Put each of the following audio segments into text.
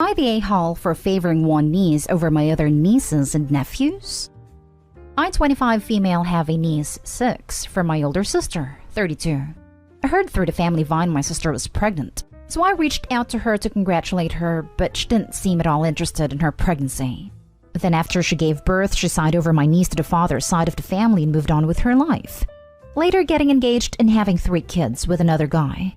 I the a-hole for favoring one niece over my other nieces and nephews? I-25 female have a niece, 6, from my older sister, 32. I heard through the family vine my sister was pregnant, so I reached out to her to congratulate her, but she didn't seem at all interested in her pregnancy. Then after she gave birth, she signed over my niece to the father's side of the family and moved on with her life, later getting engaged and having 3 kids with another guy.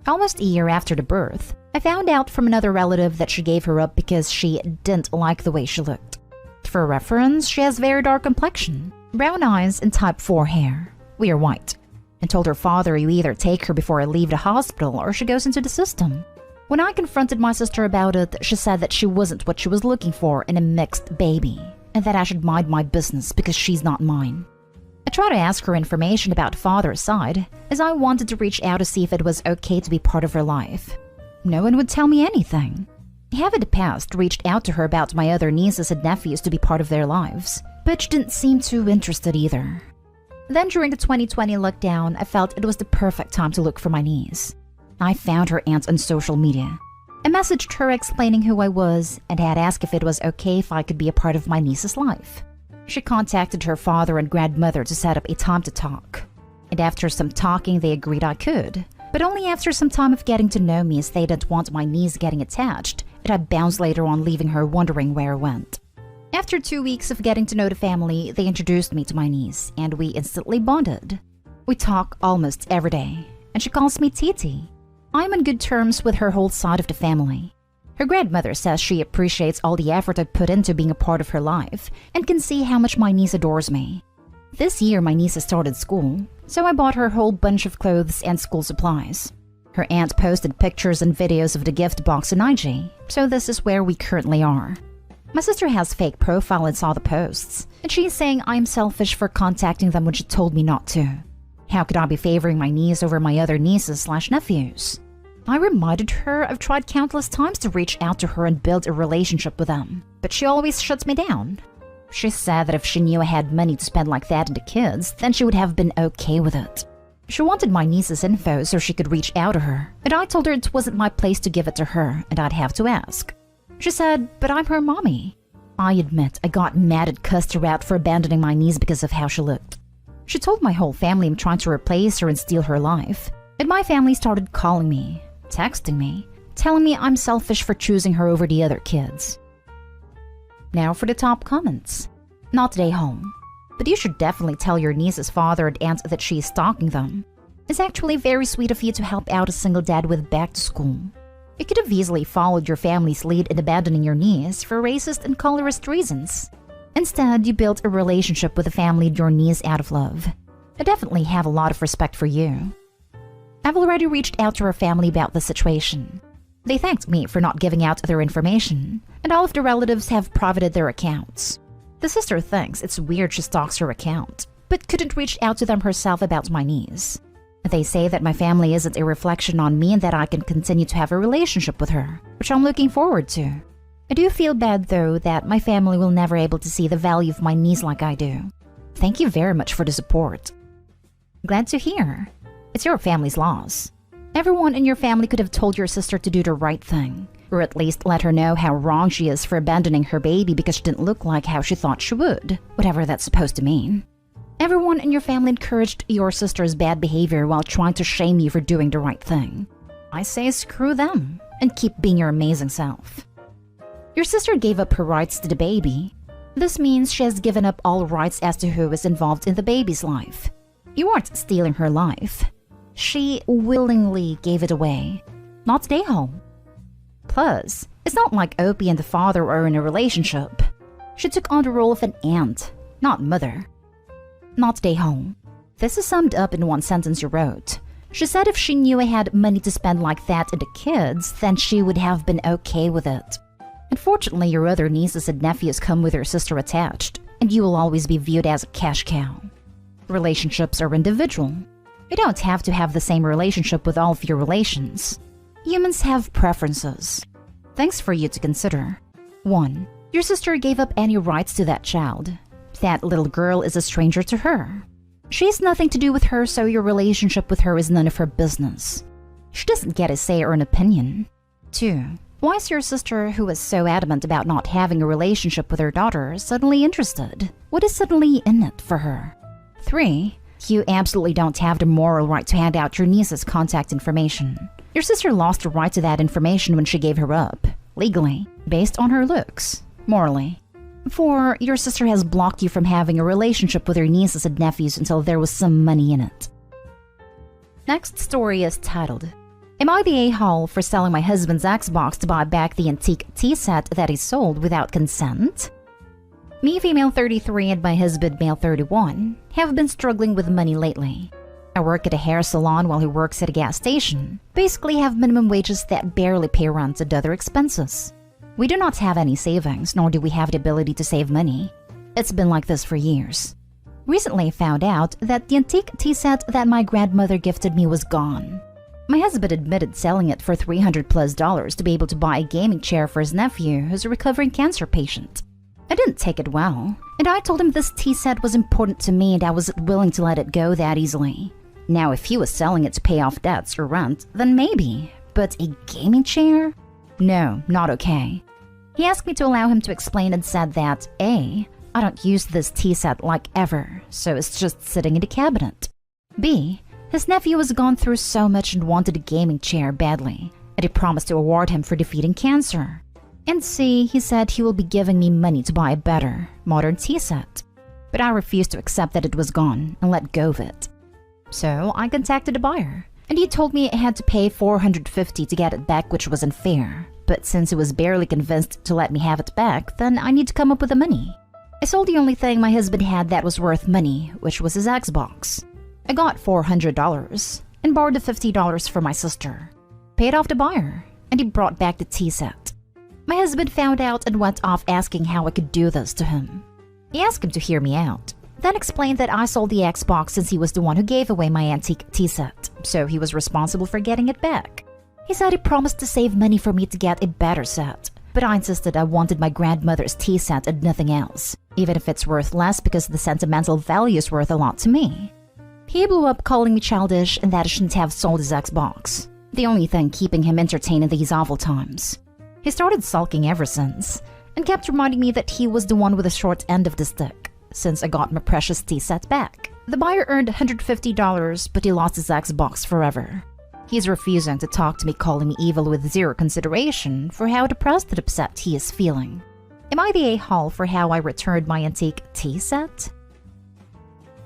Almost a year after the birth, I found out from another relative that she gave her up because she didn't like the way she looked. For reference, she has very dark complexion, brown eyes, and type 4 hair. We are white. And told her father, you either take her before I leave the hospital or she goes into the system. When I confronted my sister about it, she said that she wasn't what she was looking for in a mixed baby, and that I should mind my business because she's not mine. I tried to ask her information about father's side, as I wanted to reach out to see if it was okay to be part of her life. No one would tell me anything. I have in the past reached out to her about my other nieces and nephews to be part of their lives, but she didn't seem too interested either. Then during the 2020 lockdown, I felt it was the perfect time to look for my niece. I found her aunt on social media. I messaged her explaining who I was and had asked if it was okay if I could be a part of my niece's life. She contacted her father and grandmother to set up a time to talk. And after some talking, they agreed I could, but only after some time of getting to know me, as they didn't want my niece getting attached, and I bounced later on, leaving her wondering where I went. After 2 weeks of getting to know the family, they introduced me to my niece, and we instantly bonded. We talk almost every day, and she calls me Titi. I'm on good terms with her whole side of the family. Her grandmother says she appreciates all the effort I put into being a part of her life and can see how much my niece adores me. This year my niece has started school, so I bought her a whole bunch of clothes and school supplies. Her aunt posted pictures and videos of the gift box on IG, so this is where we currently are. My sister has fake profile and saw the posts, and she's saying I'm selfish for contacting them when she told me not to. How could I be favoring my niece over my other nieces/nephews? I reminded her I've tried countless times to reach out to her and build a relationship with them, but she always shuts me down. She said that if she knew I had money to spend like that on the kids, then she would have been okay with it. She wanted my niece's info so she could reach out to her, and I told her it wasn't my place to give it to her and I'd have to ask. She said, but I'm her mommy. I admit I got mad and cussed her out for abandoning my niece because of how she looked. She told my whole family I'm trying to replace her and steal her life, and my family started calling me, texting me, telling me I'm selfish for choosing her over the other kids. Now for the top comments. Not today home, but you should definitely tell your niece's father and aunt that she is stalking them. It's actually very sweet of you to help out a single dad with back to school. You could have easily followed your family's lead in abandoning your niece for racist and colorist reasons. Instead, you built a relationship with the family and your niece out of love. I definitely have a lot of respect for you. I've already reached out to her family about the situation. They thanked me for not giving out their information, and all of the relatives have privated their accounts. The sister thinks it's weird she stalks her account, but couldn't reach out to them herself about my niece. They say that my family isn't a reflection on me and that I can continue to have a relationship with her, which I'm looking forward to. I do feel bad though that my family will never able to see the value of my niece like I do. Thank you very much for the support. Glad to hear. It's your family's loss. Everyone in your family could have told your sister to do the right thing, or at least let her know how wrong she is for abandoning her baby because she didn't look like how she thought she would, whatever that's supposed to mean. Everyone in your family encouraged your sister's bad behavior while trying to shame you for doing the right thing. I say screw them, and keep being your amazing self. Your sister gave up her rights to the baby. This means she has given up all rights as to who is involved in the baby's life. You aren't stealing her life. She willingly gave it away. Not today home. Plus, it's not like Opie and the father are in a relationship. She took on the role of an aunt, not mother. Not today home. This is summed up in one sentence you wrote. She said if she knew I had money to spend like that on the kids, then she would have been okay with it. Unfortunately, your other nieces and nephews come with your sister attached, and you will always be viewed as a cash cow. Relationships are individual. You don't have to have the same relationship with all of your relations. Humans have preferences. Things for you to consider. 1. Your sister gave up any rights to that child. That little girl is a stranger to her. She has nothing to do with her, so your relationship with her is none of her business. She doesn't get a say or an opinion. 2. Why is your sister, who was so adamant about not having a relationship with her daughter, suddenly interested? What is suddenly in it for her? 3. You absolutely don't have the moral right to hand out your niece's contact information. Your sister lost the right to that information when she gave her up, legally, based on her looks, morally. 4. Your sister has blocked you from having a relationship with her nieces and nephews until there was some money in it. Next story is titled, Am I the a-hole for selling my husband's Xbox to buy back the antique tea set that he sold without consent? Me, female 33, and my husband, male 31, have been struggling with money lately. I work at a hair salon while he works at a gas station. Basically have minimum wages that barely pay rent and other expenses. We do not have any savings, nor do we have the ability to save money. It's been like this for years. Recently I found out that the antique tea set that my grandmother gifted me was gone. My husband admitted selling it for $300+ to be able to buy a gaming chair for his nephew who's a recovering cancer patient. I didn't take it well, and I told him this tea set was important to me and I wasn't willing to let it go that easily. Now if he was selling it to pay off debts or rent, then maybe, but a gaming chair? No, not okay. He asked me to allow him to explain and said that A, I don't use this tea set like ever, so it's just sitting in the cabinet. B, his nephew has gone through so much and wanted a gaming chair badly, and he promised to award him for defeating cancer. And C, he said he will be giving me money to buy a better, modern tea set. But I refused to accept that it was gone and let go of it. So I contacted the buyer, and he told me I had to pay $450 to get it back, which was unfair. But since he was barely convinced to let me have it back, then I need to come up with the money. I sold the only thing my husband had that was worth money, which was his Xbox. I got $400 and borrowed the $50 for my sister, paid off the buyer, and he brought back the tea set. My husband found out and went off asking how I could do this to him. He asked him to hear me out, then explained that I sold the Xbox since he was the one who gave away my antique tea set, so he was responsible for getting it back. He said he promised to save money for me to get a better set, but I insisted I wanted my grandmother's tea set and nothing else, even if it's worth less because the sentimental value is worth a lot to me. He blew up calling me childish and that I shouldn't have sold his Xbox, the only thing keeping him entertained in these awful times. He started sulking ever since, and kept reminding me that he was the one with the short end of the stick, since I got my precious tea set back. The buyer earned $150, but he lost his Xbox forever. He's refusing to talk to me, calling me evil with zero consideration for how depressed and upset he is feeling. Am I the a-hole for how I returned my antique tea set?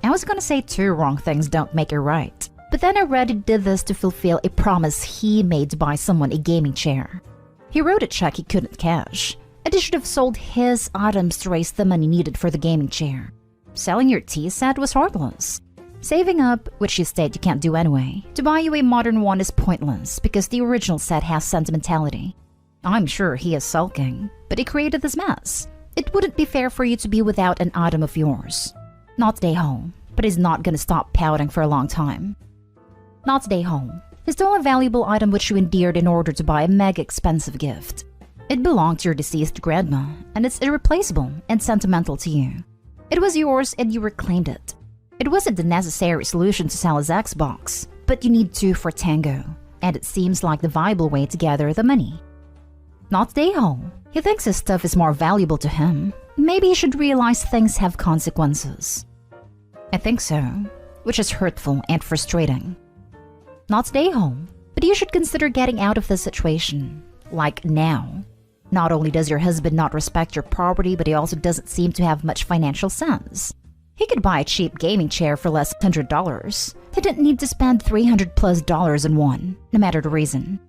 I was gonna say 2 wrong things don't make it right, but then I read he did this to fulfill a promise he made to buy someone a gaming chair. He wrote a check he couldn't cash, and he should have sold his items to raise the money needed for the gaming chair. Selling your tea set was heartless. Saving up, which you state you can't do anyway, to buy you a modern one is pointless because the original set has sentimentality. I'm sure he is sulking, but he created this mess. It wouldn't be fair for you to be without an item of yours. Not day home, but he's not gonna stop pouting for a long time. Not day home. He stole a valuable item which you endeared in order to buy a mega expensive gift. It belonged to your deceased grandma, and it's irreplaceable and sentimental to you. It was yours and you reclaimed it. It wasn't the necessary solution to sell his Xbox, but you need 2 for tango, and it seems like the viable way to gather the money. Not day home. He thinks his stuff is more valuable to him. Maybe he should realize things have consequences. I think so, which is hurtful and frustrating. Not stay home, but you should consider getting out of this situation, like now. Not only does your husband not respect your property, but he also doesn't seem to have much financial sense. He could buy a cheap gaming chair for less than $100. He didn't need to spend $300+ in one, no matter the reason.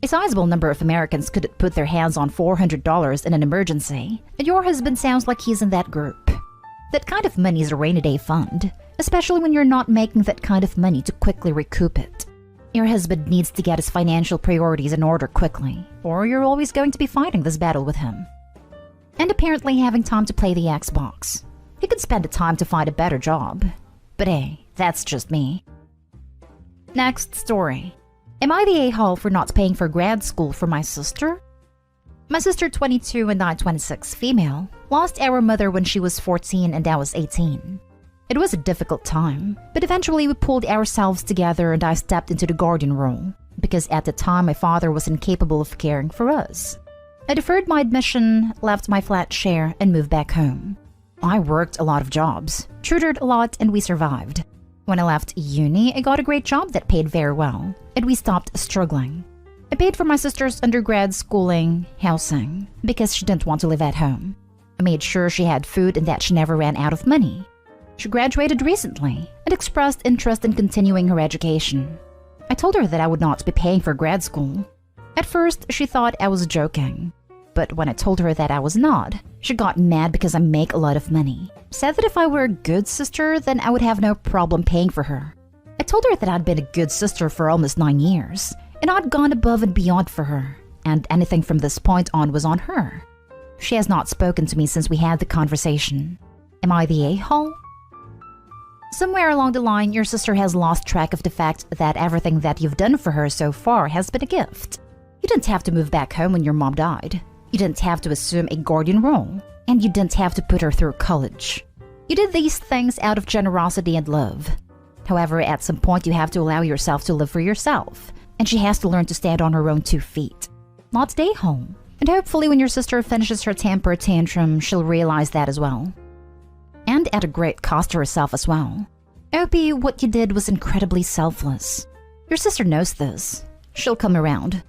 A sizable number of Americans couldn't put their hands on $400 in an emergency, and your husband sounds like he's in that group. That kind of money is a rainy day fund, especially when you're not making that kind of money to quickly recoup it. Your husband needs to get his financial priorities in order quickly, or you're always going to be fighting this battle with him. And apparently having time to play the Xbox. He could spend the time to find a better job. But hey, that's just me. Next story. Am I the a-hole for not paying for grad school for my sister? My sister, 22 and I, 26, female, lost our mother when she was 14 and I was 18. It was a difficult time, but eventually we pulled ourselves together and I stepped into the guardian role, because at the time my father was incapable of caring for us. I deferred my admission, left my flat share, and moved back home. I worked a lot of jobs, tutored a lot, and we survived. When I left uni, I got a great job that paid very well, and we stopped struggling. I paid for my sister's undergrad schooling, housing, because she didn't want to live at home. I made sure she had food and that she never ran out of money. She graduated recently and expressed interest in continuing her education. I told her that I would not be paying for grad school. At first, she thought I was joking. But when I told her that I was not, she got mad because I make a lot of money. Said that if I were a good sister, then I would have no problem paying for her. I told her that I'd been a good sister for almost 9 years, and I'd gone above and beyond for her, and anything from this point on was on her. She has not spoken to me since we had the conversation. Am I the a-hole? Somewhere along the line, your sister has lost track of the fact that everything that you've done for her so far has been a gift. You didn't have to move back home when your mom died. You didn't have to assume a guardian role, and you didn't have to put her through college. You did these things out of generosity and love. However, at some point you have to allow yourself to live for yourself, and she has to learn to stand on her own 2 feet. Not stay home. And hopefully when your sister finishes her temper tantrum, she'll realize that as well. And at a great cost to herself as well. Opie, what you did was incredibly selfless. Your sister knows this. She'll come around.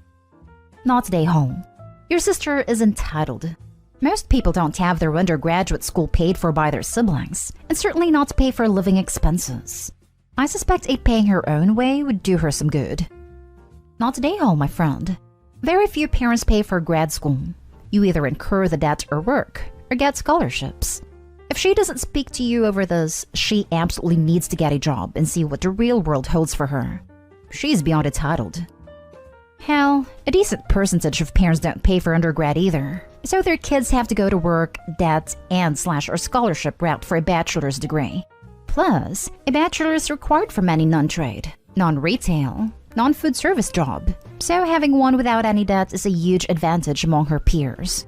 Not stay home. Your sister is entitled. Most people don't have their undergraduate school paid for by their siblings, and certainly not to pay for living expenses. I suspect a paying her own way would do her some good. Not stay home, my friend. Very few parents pay for grad school. You either incur the debt or work, or get scholarships. If she doesn't speak to you over this, she absolutely needs to get a job and see what the real world holds for her. She's beyond entitled. Hell, a decent percentage of parents don't pay for undergrad either, so their kids have to go to work, debt, and/or scholarship route for a bachelor's degree. Plus, a bachelor is required for any non-trade, non-retail, non-food service job, so having one without any debt is a huge advantage among her peers.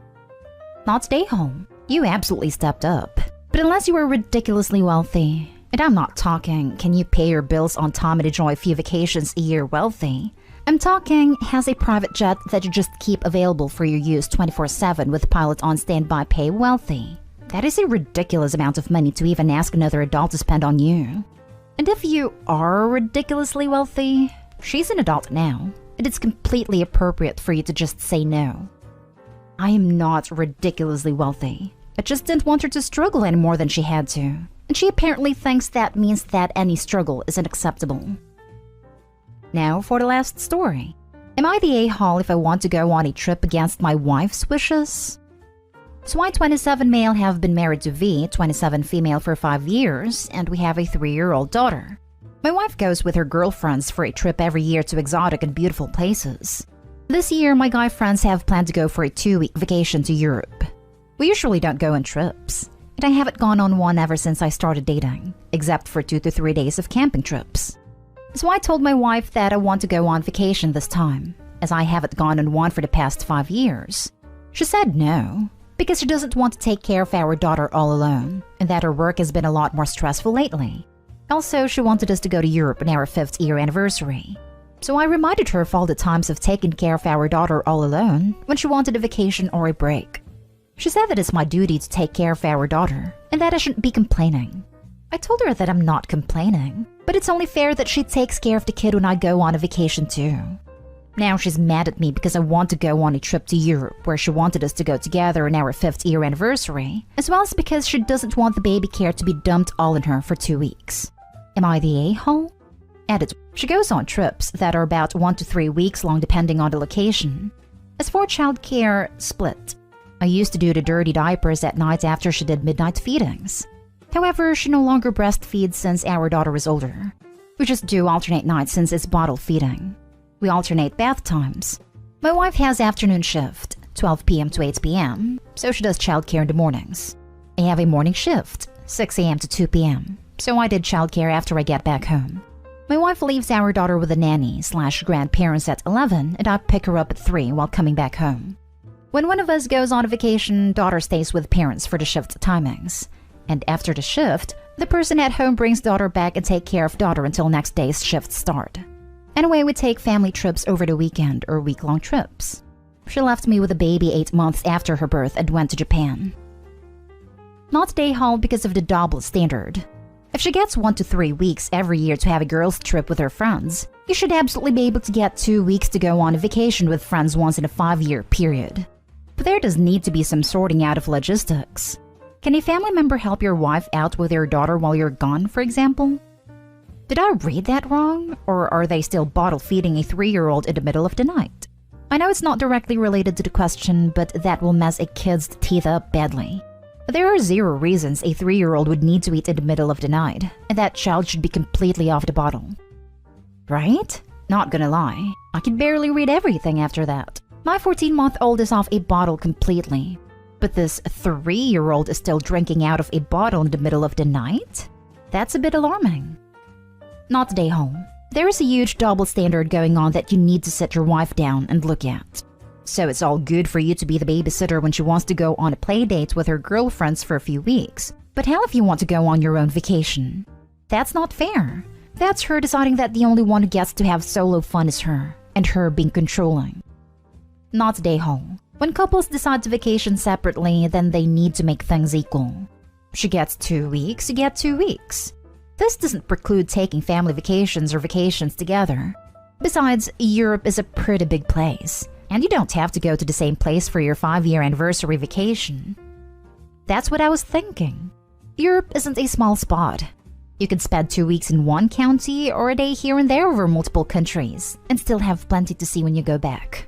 Not stay home. You absolutely stepped up. But unless you are ridiculously wealthy, and I'm not talking can you pay your bills on time and enjoy a few vacations a year wealthy, I'm talking has a private jet that you just keep available for your use 24/7 with a pilot on standby pay wealthy. That is a ridiculous amount of money to even ask another adult to spend on you. And if you are ridiculously wealthy, she's an adult now, and it's completely appropriate for you to just say no. I am not ridiculously wealthy. I just didn't want her to struggle any more than she had to, and she apparently thinks that means that any struggle is unacceptable. Now for the last story. Am I the a-hole if I want to go on a trip against my wife's wishes? So I, 27 male, have been married to V, 27 female, for 5 years, and we have a 3-year-old daughter. My wife goes with her girlfriends for a trip every year to exotic and beautiful places. This year, my guy friends have planned to go for a 2-week vacation to Europe. We usually don't go on trips, and I haven't gone on one ever since I started dating, except for 2 to 3 days of camping trips. So I told my wife that I want to go on vacation this time, as I haven't gone on one for the past 5 years. She said no, because she doesn't want to take care of our daughter all alone, and that her work has been a lot more stressful lately. Also, she wanted us to go to Europe on our 5th year anniversary. So I reminded her of all the times of taking care of our daughter all alone when she wanted a vacation or a break. She said that it's my duty to take care of our daughter, and that I shouldn't be complaining. I told her that I'm not complaining, but it's only fair that she takes care of the kid when I go on a vacation too. Now she's mad at me because I want to go on a trip to Europe where she wanted us to go together on our 5th year anniversary, as well as because she doesn't want the baby care to be dumped all on her for 2 weeks. Am I the a-hole? Edit. She goes on trips that are about 1 to 3 weeks long depending on the location. As for child care, split. I used to do the dirty diapers at night after she did midnight feedings. However, she no longer breastfeeds since our daughter is older. We just do alternate nights since it's bottle feeding. We alternate bath times. My wife has afternoon shift, 12 p.m. to 8 p.m., so she does childcare in the mornings. I have a morning shift, 6 a.m. to 2 p.m., so I did childcare after I get back home. My wife leaves our daughter with a nanny/grandparents at 11, and I pick her up at 3 while coming back home. When one of us goes on a vacation, daughter stays with parents for the shift timings. And after the shift, the person at home brings daughter back and take care of daughter until next day's shift start. Anyway, we take family trips over the weekend or week-long trips. She left me with a baby 8 months after her birth and went to Japan. Not stay home because of the double standard. If she gets 1 to 3 weeks every year to have a girls' trip with her friends, you should absolutely be able to get 2 weeks to go on a vacation with friends once in a 5-year period. But there does need to be some sorting out of logistics. Can a family member help your wife out with your daughter while you're gone, for example? Did I read that wrong? Or are they still bottle feeding a 3-year-old in the middle of the night? I know it's not directly related to the question, but that will mess a kid's teeth up badly. There are 0 reasons a 3-year-old would need to eat in the middle of the night, and that child should be completely off the bottle. Right? Not gonna lie, I could barely read everything after that. My 14-month-old is off a bottle completely. But this 3-year-old is still drinking out of a bottle in the middle of the night? That's a bit alarming. Not stay home. There is a huge double standard going on that you need to sit your wife down and look at. So it's all good for you to be the babysitter when she wants to go on a play date with her girlfriends for a few weeks. But hell if you want to go on your own vacation? That's not fair. That's her deciding that the only one who gets to have solo fun is her, and her being controlling. Not stay home. When couples decide to vacation separately, then they need to make things equal. She gets 2 weeks, you get 2 weeks. This doesn't preclude taking family vacations or vacations together. Besides, Europe is a pretty big place, and you don't have to go to the same place for your 5-year anniversary vacation. That's what I was thinking. Europe isn't a small spot. You can spend 2 weeks in one county or a day here and there over multiple countries, and still have plenty to see when you go back.